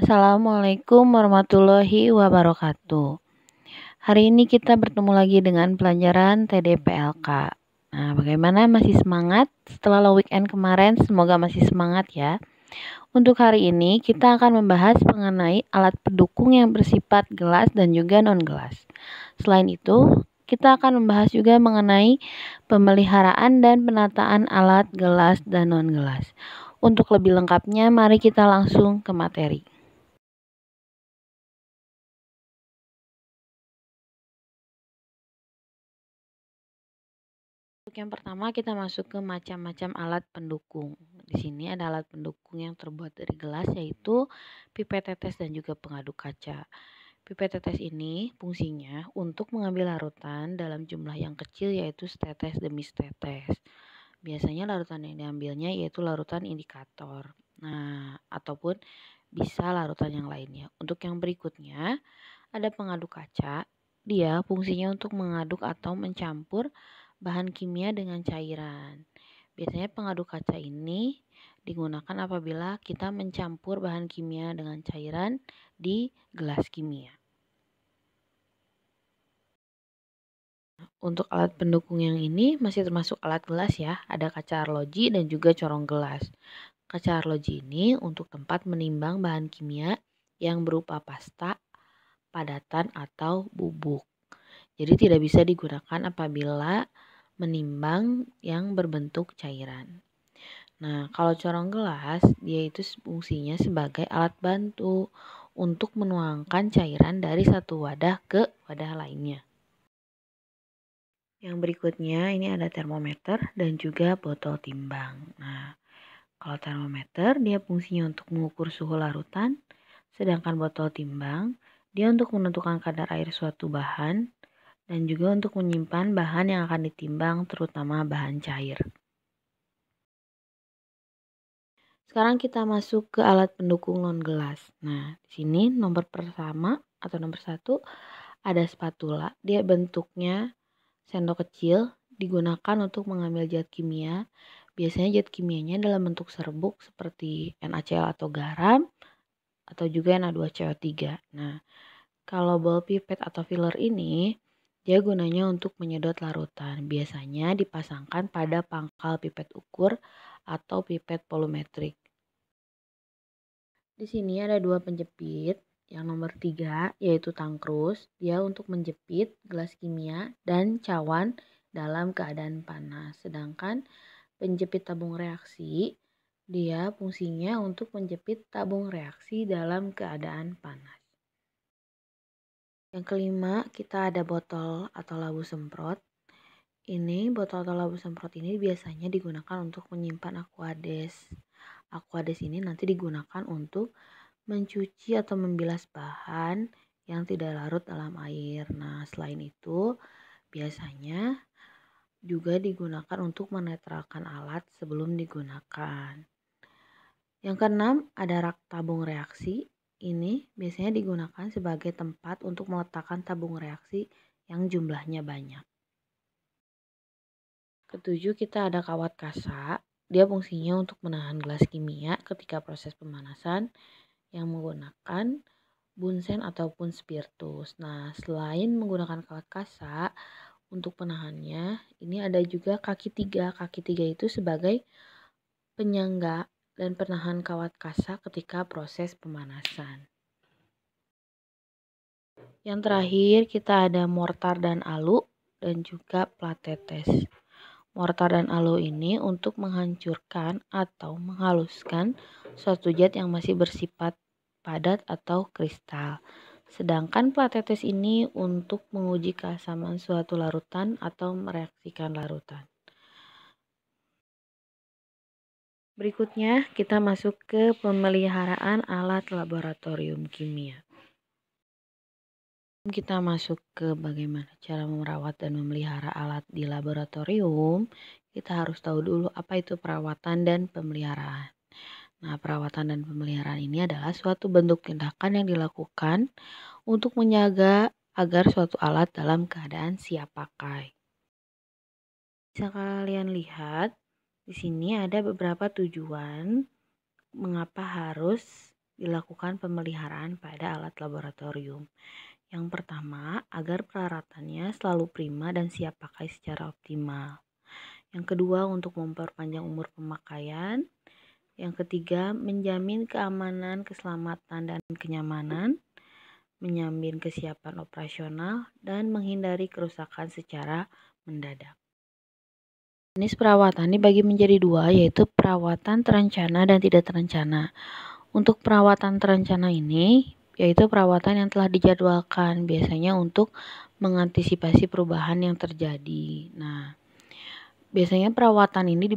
Assalamualaikum warahmatullahi wabarakatuh. Hari ini kita bertemu lagi dengan pelajaran TDPLK. Nah, bagaimana, masih semangat? Setelah weekend kemarin, semoga masih semangat ya. Untuk hari ini kita akan membahas mengenai alat pendukung yang bersifat gelas dan juga non-gelas. Selain itu, kita akan membahas juga mengenai pemeliharaan dan penataan alat gelas dan non-gelas. Untuk lebih lengkapnya, mari kita langsung ke materi. Untuk yang pertama, kita masuk ke macam-macam alat pendukung. Di sini ada alat pendukung yang terbuat dari gelas, yaitu pipet tetes dan juga pengaduk kaca. Pipet tetes ini fungsinya untuk mengambil larutan dalam jumlah yang kecil, yaitu setetes demi setetes. Biasanya larutan yang diambilnya yaitu larutan indikator. Nah, ataupun bisa larutan yang lainnya. Untuk yang berikutnya, ada pengaduk kaca. Dia fungsinya untuk mengaduk atau mencampur bahan kimia dengan cairan. Biasanya pengaduk kaca ini digunakan apabila kita mencampur bahan kimia dengan cairan di gelas kimia. Untuk alat pendukung yang ini masih termasuk alat gelas ya, ada kaca arloji dan juga corong gelas. Kaca arloji ini untuk tempat menimbang bahan kimia yang berupa pasta, padatan, atau bubuk. Jadi tidak bisa digunakan apabila menimbang yang berbentuk cairan. Nah, kalau corong gelas, dia itu fungsinya sebagai alat bantu untuk menuangkan cairan dari satu wadah ke wadah lainnya. Yang berikutnya ini ada termometer dan juga botol timbang. Nah, kalau termometer dia fungsinya untuk mengukur suhu larutan, sedangkan botol timbang dia untuk menentukan kadar air suatu bahan dan juga untuk menyimpan bahan yang akan ditimbang, terutama bahan cair. Sekarang kita masuk ke alat pendukung non gelas. Nah, di sini nomor pertama atau nomor 1 ada spatula. Dia bentuknya sendok kecil, digunakan untuk mengambil zat kimia. Biasanya zat kimianya dalam bentuk serbuk seperti NaCl atau garam atau juga Na2CO3. Nah, kalau ball pipet atau filler ini dia gunanya untuk menyedot larutan. Biasanya dipasangkan pada pangkal pipet ukur atau pipet volumetrik. Di sini ada dua penjepit. Yang nomor 3 yaitu tangkrus. Dia untuk menjepit gelas kimia dan cawan dalam keadaan panas. Sedangkan penjepit tabung reaksi, dia fungsinya untuk menjepit tabung reaksi dalam keadaan panas. Yang kelima, kita ada botol atau labu semprot. Ini botol atau labu semprot ini biasanya digunakan untuk menyimpan aquades. Aquades ini nanti digunakan untuk mencuci atau membilas bahan yang tidak larut dalam air. Nah, selain itu biasanya juga digunakan untuk menetralkan alat sebelum digunakan. Yang keenam, ada rak tabung reaksi. Ini biasanya digunakan sebagai tempat untuk meletakkan tabung reaksi yang jumlahnya banyak. Ketujuh, kita ada kawat kasa. Dia fungsinya untuk menahan gelas kimia ketika proses pemanasan yang menggunakan bunsen ataupun spiritus. Nah, selain menggunakan kawat kasa untuk penahannya, ini ada juga kaki 3. Kaki 3 itu sebagai penyangga dan penahan kawat kasa ketika proses pemanasan. Yang terakhir kita ada mortar dan alu dan juga plat tetes. Mortar dan alu ini untuk menghancurkan atau menghaluskan suatu zat yang masih bersifat padat atau kristal. Sedangkan plat tetes ini untuk menguji keasaman suatu larutan atau mereaksikan larutan. Berikutnya kita masuk ke pemeliharaan alat laboratorium kimia. Kita masuk ke bagaimana cara merawat dan memelihara alat di laboratorium. Kita harus tahu dulu apa itu perawatan dan pemeliharaan. Nah, perawatan dan pemeliharaan ini adalah suatu bentuk tindakan yang dilakukan untuk menjaga agar suatu alat dalam keadaan siap pakai. Bisa kalian lihat di sini ada beberapa tujuan mengapa harus dilakukan pemeliharaan pada alat laboratorium. Yang pertama, agar peralatannya selalu prima dan siap pakai secara optimal. Yang kedua, untuk memperpanjang umur pemakaian. Yang ketiga, menjamin keamanan, keselamatan, dan kenyamanan, menjamin kesiapan operasional, dan menghindari kerusakan secara mendadak. Jenis perawatan dibagi menjadi dua, yaitu perawatan terencana dan tidak terencana. Untuk perawatan terencana ini, yaitu perawatan yang telah dijadwalkan, biasanya untuk mengantisipasi perubahan yang terjadi. Nah, biasanya perawatan ini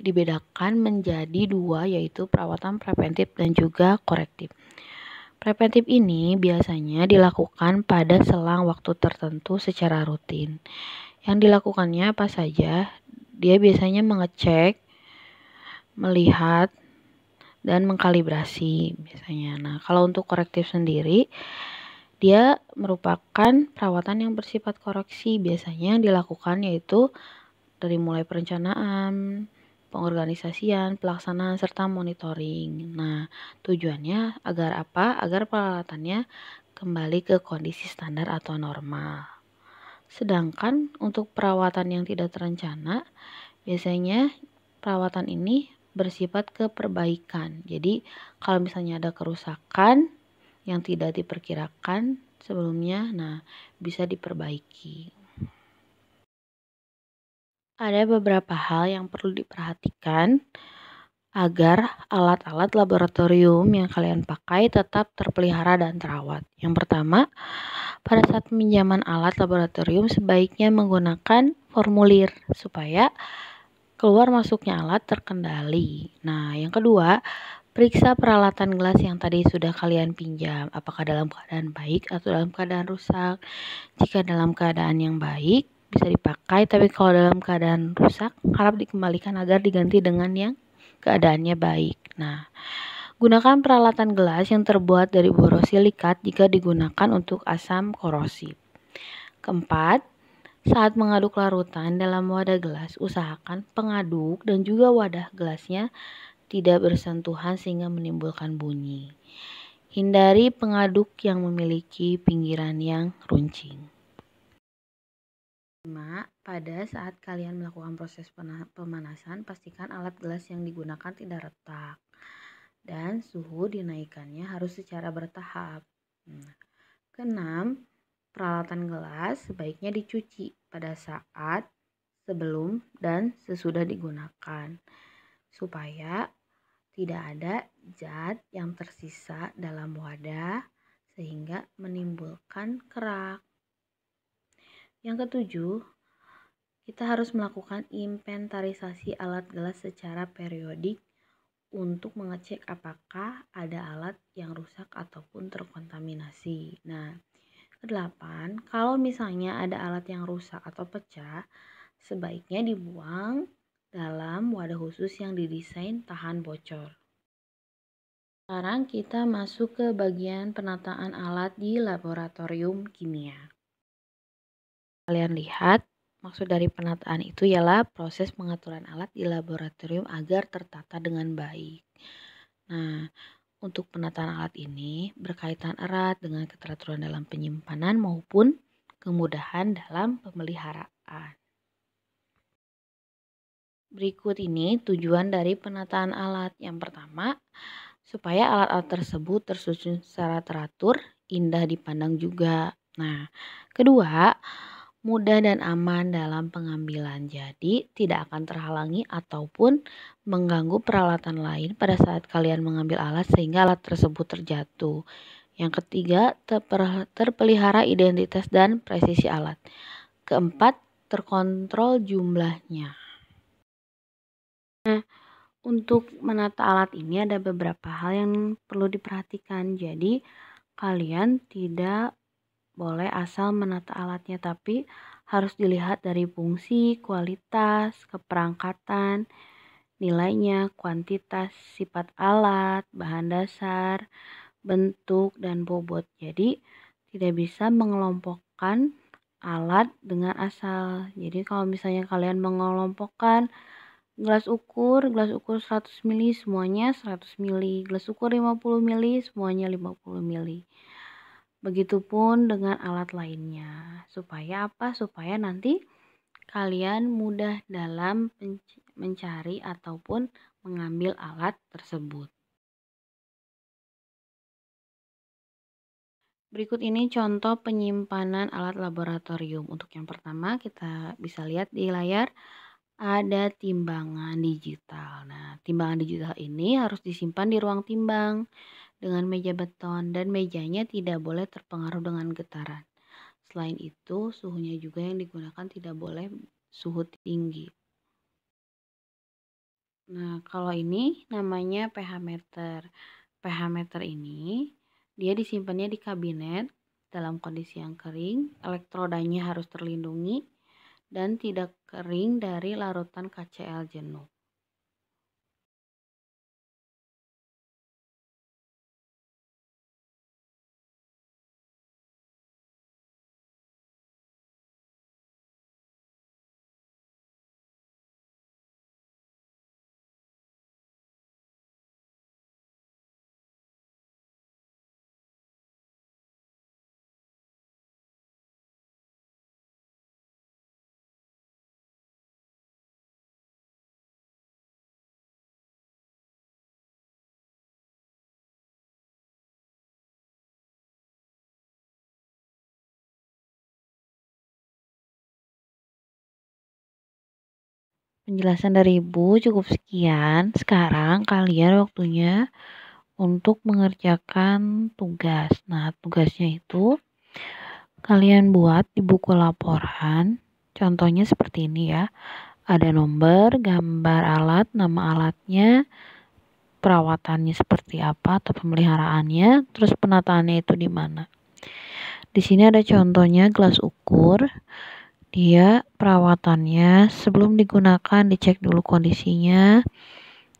dibedakan menjadi dua, yaitu perawatan preventif dan juga korektif. Preventif ini biasanya dilakukan pada selang waktu tertentu secara rutin. Yang dilakukannya apa saja? Dia biasanya mengecek, melihat, dan mengkalibrasi biasanya. Nah, kalau untuk korektif sendiri, dia merupakan perawatan yang bersifat koreksi. Biasanya yang dilakukan yaitu dari mulai perencanaan, pengorganisasian, pelaksanaan, serta monitoring. Nah, tujuannya agar apa? Agar peralatannya kembali ke kondisi standar atau normal. Sedangkan untuk perawatan yang tidak terencana, biasanya perawatan ini bersifat keperbaikan. Jadi, kalau misalnya ada kerusakan yang tidak diperkirakan sebelumnya, nah bisa diperbaiki. Ada beberapa hal yang perlu diperhatikan agar alat-alat laboratorium yang kalian pakai tetap terpelihara dan terawat. Yang pertama, pada saat peminjaman alat laboratorium sebaiknya menggunakan formulir supaya keluar masuknya alat terkendali. Nah, yang kedua, periksa peralatan gelas yang tadi sudah kalian pinjam, apakah dalam keadaan baik atau dalam keadaan rusak. Jika dalam keadaan yang baik, bisa dipakai, tapi kalau dalam keadaan rusak, harap dikembalikan agar diganti dengan yang keadaannya baik. Nah, gunakan peralatan gelas yang terbuat dari borosilikat jika digunakan untuk asam korosif. Keempat, saat mengaduk larutan dalam wadah gelas, usahakan pengaduk dan juga wadah gelasnya tidak bersentuhan sehingga menimbulkan bunyi. Hindari pengaduk yang memiliki pinggiran yang runcing. 5. Pada saat kalian melakukan proses pemanasan, pastikan alat gelas yang digunakan tidak retak dan suhu dinaikannya harus secara bertahap. Keenam, peralatan gelas sebaiknya dicuci pada saat sebelum dan sesudah digunakan supaya tidak ada zat yang tersisa dalam wadah sehingga menimbulkan kerak. Yang ketujuh, kita harus melakukan inventarisasi alat gelas secara periodik untuk mengecek apakah ada alat yang rusak ataupun terkontaminasi. Nah, kedelapan, kalau misalnya ada alat yang rusak atau pecah, sebaiknya dibuang dalam wadah khusus yang didesain tahan bocor. Sekarang kita masuk ke bagian penataan alat di laboratorium kimia. Kalian lihat, maksud dari penataan itu ialah proses pengaturan alat di laboratorium agar tertata dengan baik. Nah, untuk penataan alat ini berkaitan erat dengan keteraturan dalam penyimpanan maupun kemudahan dalam pemeliharaan. Berikut ini tujuan dari penataan alat. Yang pertama, supaya alat-alat tersebut tersusun secara teratur, indah dipandang juga. Nah, kedua, mudah dan aman dalam pengambilan. Jadi, tidak akan terhalangi ataupun mengganggu peralatan lain pada saat kalian mengambil alat sehingga alat tersebut terjatuh. Yang ketiga, terpelihara identitas dan presisi alat. Keempat, terkontrol jumlahnya. Nah, untuk menata alat ini ada beberapa hal yang perlu diperhatikan. Jadi, kalian tidak boleh asal menata alatnya, tapi harus dilihat dari fungsi, kualitas, keperangkatan, nilainya, kuantitas, sifat alat, bahan dasar, bentuk, dan bobot. Jadi, tidak bisa mengelompokkan alat dengan asal. Jadi, kalau misalnya kalian mengelompokkan Gelas ukur 100 mili semuanya 100 mili. Gelas ukur 50 mili semuanya 50 mili. Begitupun dengan alat lainnya. Supaya apa? Supaya nanti kalian mudah dalam mencari ataupun mengambil alat tersebut. Berikut ini contoh penyimpanan alat laboratorium. Untuk yang pertama kita bisa lihat di layar ada timbangan digital. Nah, timbangan digital ini harus disimpan di ruang timbang dengan meja beton dan mejanya tidak boleh terpengaruh dengan getaran. Selain itu, suhunya juga yang digunakan tidak boleh suhu tinggi. Nah, kalau ini namanya pH meter. pH meter ini dia disimpannya di kabinet dalam kondisi yang kering, elektrodanya harus terlindungi dan tidak kering dari larutan KCl jenuh. Penjelasan dari Ibu cukup sekian. Sekarang kalian waktunya untuk mengerjakan tugas. Nah, tugasnya itu kalian buat di buku laporan. Contohnya seperti ini ya. Ada nomor, gambar alat, nama alatnya, perawatannya seperti apa atau pemeliharaannya, terus penataannya itu di mana. Di sini ada contohnya gelas ukur. Dia perawatannya sebelum digunakan dicek dulu kondisinya,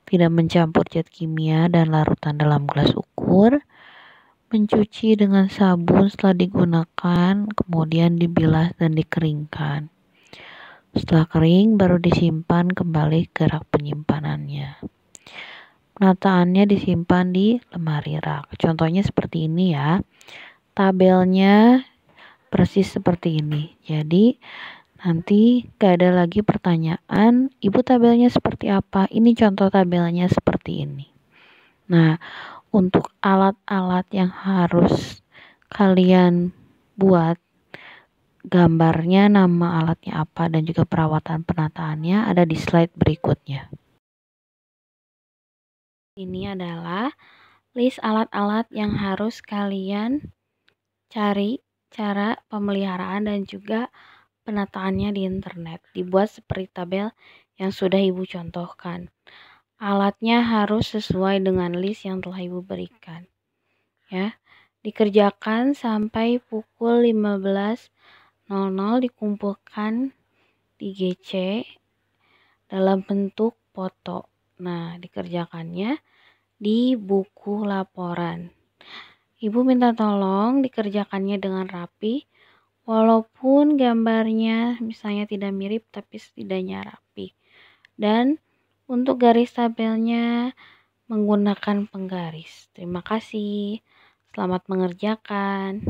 tidak mencampur zat kimia dan larutan dalam gelas ukur, mencuci dengan sabun setelah digunakan, kemudian dibilas dan dikeringkan. Setelah kering baru disimpan kembali ke rak penyimpanannya. Penataannya disimpan di lemari rak. Contohnya seperti ini ya. Tabelnya persis seperti ini. Jadi nanti gak ada lagi pertanyaan, Ibu tabelnya seperti apa? Ini contoh tabelnya seperti ini. Nah, untuk alat-alat yang harus kalian buat, gambarnya, nama alatnya apa, dan juga perawatan penataannya ada di slide berikutnya. Ini adalah list alat-alat yang harus kalian cari cara pemeliharaan dan juga penataannya di internet. Dibuat seperti tabel yang sudah Ibu contohkan. Alatnya harus sesuai dengan list yang telah Ibu berikan. Ya, dikerjakan sampai pukul 15.00 dikumpulkan di GC dalam bentuk foto. Nah, dikerjakannya di buku laporan. Ibu minta tolong dikerjakannya dengan rapi, walaupun gambarnya misalnya tidak mirip tapi setidaknya rapi. Dan untuk garis tabelnya menggunakan penggaris. Terima kasih. Selamat mengerjakan.